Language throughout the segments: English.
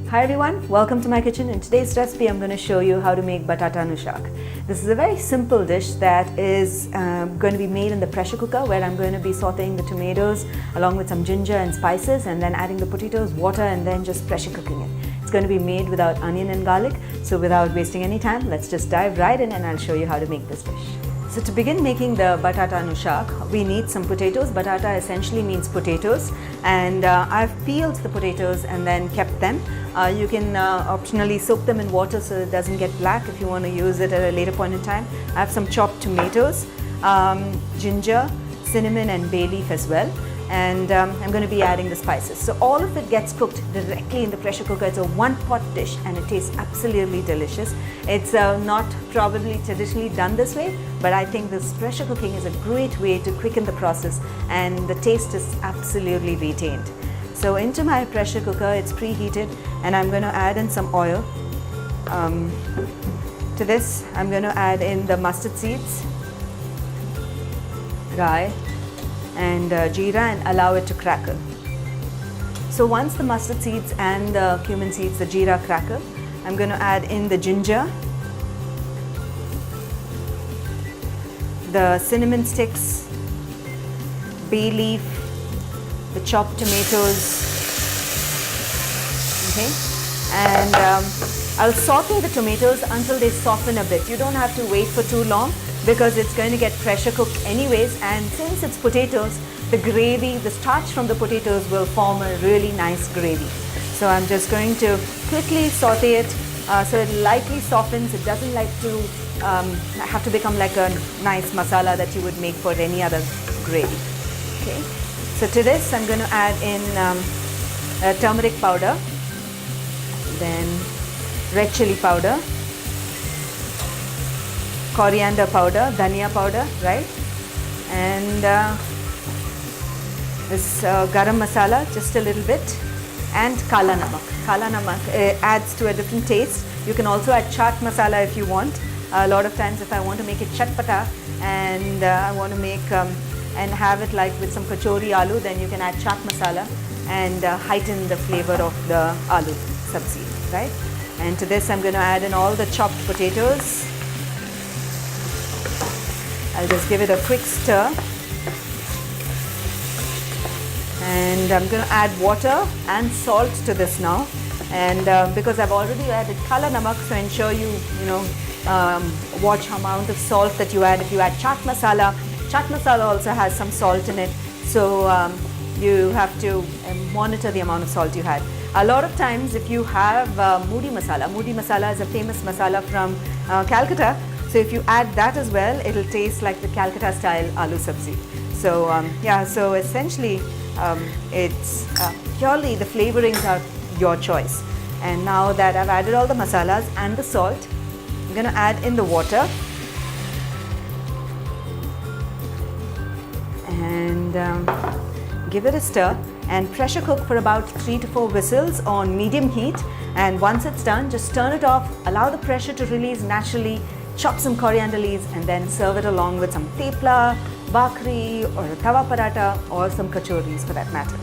Hi everyone, welcome to my kitchen. In today's recipe I'm going to show you how to make Batata Nu Shaak. This is a very simple dish that is going to be made in the pressure cooker, where I'm going to be sauteing the tomatoes along with some ginger and spices, and then adding the potatoes, water, and then just pressure cooking it. It's going to be made without onion and garlic, so without wasting any time, let's just dive right in and I'll show you how to make this dish. So to begin making the Batata Nu Shaak, we need some potatoes. Batata essentially means potatoes, and I've peeled the potatoes and then kept them. You can optionally soak them in water so it doesn't get black if you want to use it at a later point in time. I have some chopped tomatoes, ginger, cinnamon and bay leaf as well. And I'm going to be adding the spices. So all of it gets cooked directly in the pressure cooker. It's a one-pot dish and it tastes absolutely delicious. It's not probably traditionally done this way, but I think this pressure cooking is a great way to quicken the process, and the taste is absolutely retained. So into my pressure cooker, it's preheated, and I'm going to add in some oil. To this, I'm going to add in the mustard seeds, rye, and jeera, and allow it to crackle. So once the mustard seeds and the cumin seeds, the jeera crackle, I'm going to add in the ginger, the cinnamon sticks, bay leaf, the chopped tomatoes, okay, and I'll saute the tomatoes until they soften a bit. You don't have to wait for too long, because it's going to get pressure cooked anyways, and since it's potatoes, the gravy, the starch from the potatoes will form a really nice gravy. So I'm just going to quickly saute it so it lightly softens. It doesn't like to have to become like a nice masala that you would make for any other gravy. Okay. So to this I'm going to add in turmeric powder, then red chilli powder, coriander powder, dhania powder, right? And this garam masala, just a little bit, and kala namak. Kala namak adds to a different taste. You can also add chaat masala if you want. A lot of times if I want to make it chatpata and I want to make and have it like with some kachori aloo, then you can add chaat masala and heighten the flavor of the aloo sabzi, right? And to this I'm going to add in all the chopped potatoes. I'll just give it a quick stir, and I'm going to add water and salt to this now. And because I've already added kala namak, so ensure you watch how amount of salt that you add. If you add chaat masala also has some salt in it, so you have to monitor the amount of salt you add. A lot of times if you have moody masala is a famous masala from Calcutta. So if you add that as well, it'll taste like the Calcutta style aloo sabzi. So yeah, so essentially it's purely the flavorings are your choice. And now that I've added all the masalas and the salt, I'm going to add in the water and give it a stir and pressure cook for about 3 to 4 whistles on medium heat. And once it's done, just turn it off, allow the pressure to release naturally. Chop some coriander leaves and then serve it along with some thepla, bakri or a tawa paratha, or some kachoris for that matter.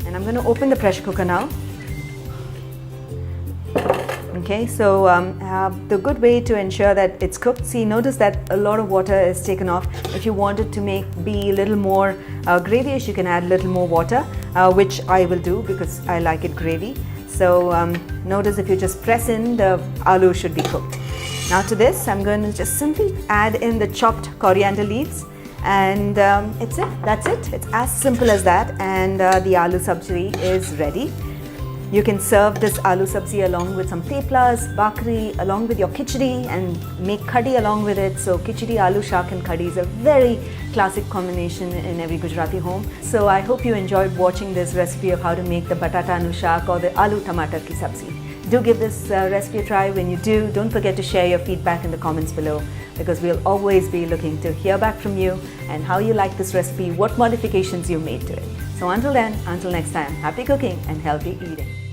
And I'm going to open the pressure cooker now. Okay, so the good way to ensure that it's cooked, see, notice that a lot of water is taken off. If you want it to be a little more gravyish, you can add a little more water, which I will do because I like it gravy. So notice if you just press in, the aloo should be cooked. Now to this, I'm going to just simply add in the chopped coriander leaves, and that's it. It's as simple as that, and the aloo sabzi is ready. You can serve this aloo sabzi along with some theplas, bakri, along with your khichdi, and make kadhi along with it. So khichdi, aloo shaak and kadhi is a very classic combination in every Gujarati home. So I hope you enjoyed watching this recipe of how to make the Batata Nu Shaak or the Aloo Tamatar Ki Sabzi. Do give this recipe a try. When you do, don't forget to share your feedback in the comments below, because we'll always be looking to hear back from you and how you like this recipe, what modifications you made to it. So until then, until next time, happy cooking and healthy eating.